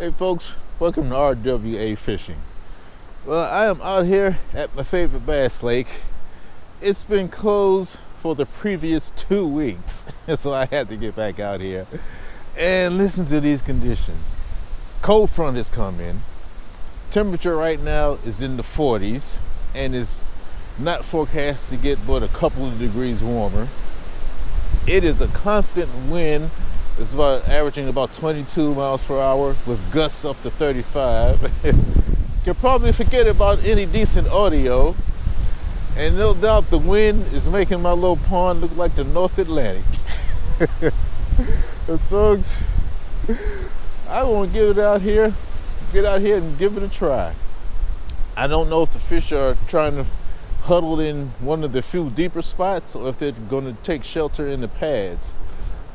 Hey folks, welcome to RWA Fishing. Well, I am out here at my favorite bass lake. It's been closed for the previous 2 weeks, so I had to get back out here and listen to these conditions. Cold front has come in. Temperature right now is in the 40s and is not forecast to get but a couple of degrees warmer. It is a constant wind. It's averaging about 22 miles per hour with gusts up to 35. Can probably forget about any decent audio. And no doubt the wind is making my little pond look like the North Atlantic. But folks, I want to get out here and give it a try. I don't know if the fish are trying to huddle in one of the few deeper spots or if they're going to take shelter in the pads.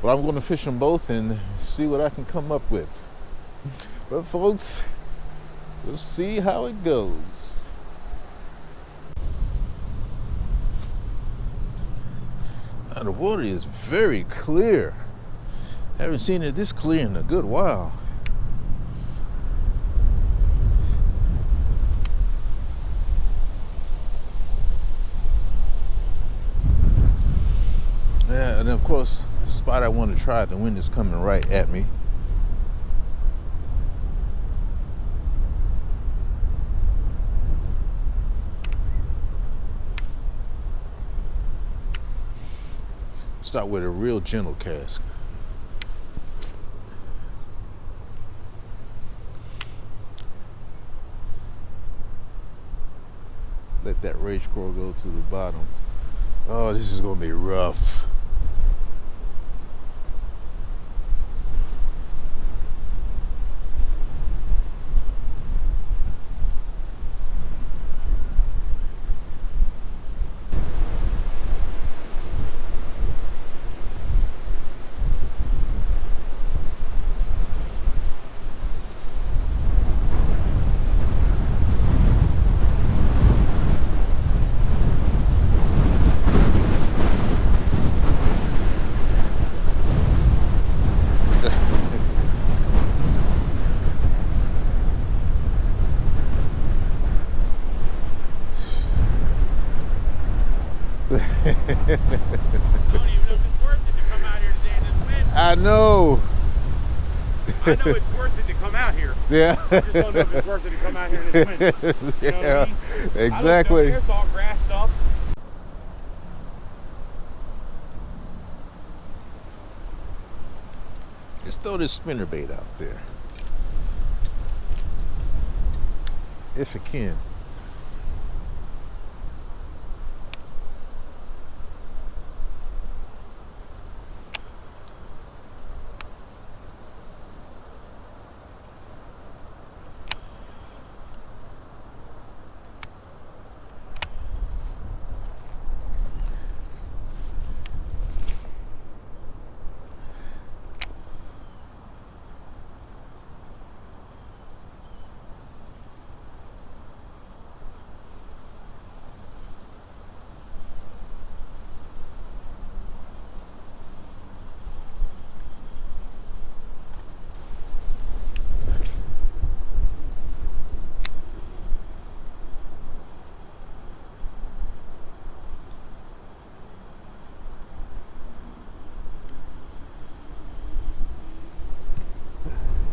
But I'm going to fish them both and see what I can come up with. But folks, we'll see how it goes. Now, the water is very clear. Haven't seen it this clear in a good while. Yeah, and of course, the spot I want to try, the wind is coming right at me. Start with a real gentle cast. Let that rage coral go to the bottom. Oh, this is gonna be rough. I don't even know if it's worth it to come out here today in this wind. I know. I know it's worth it to come out here. Yeah. I just don't know if it's worth it to come out here in this wind. You know what I mean? Exactly. I looked up here, it's all grassed up. Let's throw this spinnerbait out there. If it can.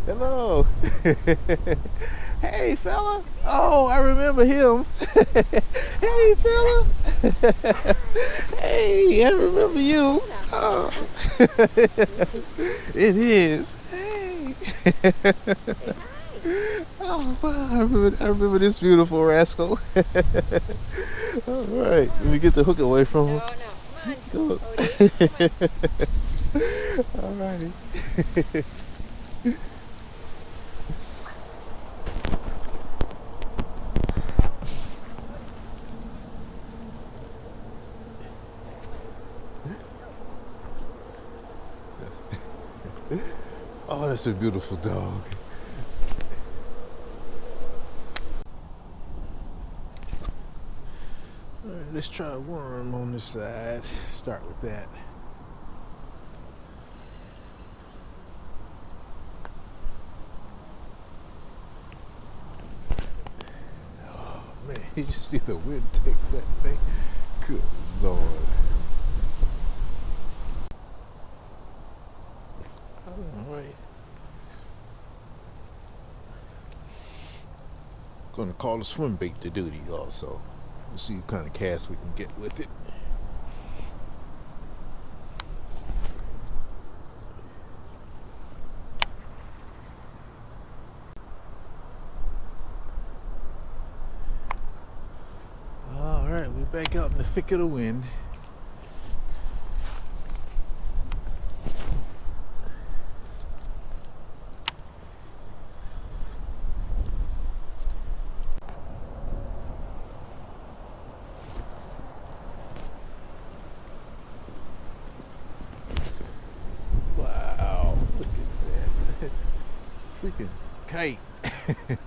Hello. Hey, fella. Oh, I remember him. Hey, fella. Hey, I remember you. Oh. It is. Hey. Oh, wow. I remember this beautiful rascal. All right. Let me get the hook away from him. No, come on. All righty. Oh, that's a beautiful dog. All right, let's try a worm on this side. Start with that. You see the wind take that thing? Good Lord. All right. Gonna call a swim bait to duty also. We'll see what kind of cast we can get with it. All right, we're back out in the thick of the wind. Wow, look at that. Freaking kite.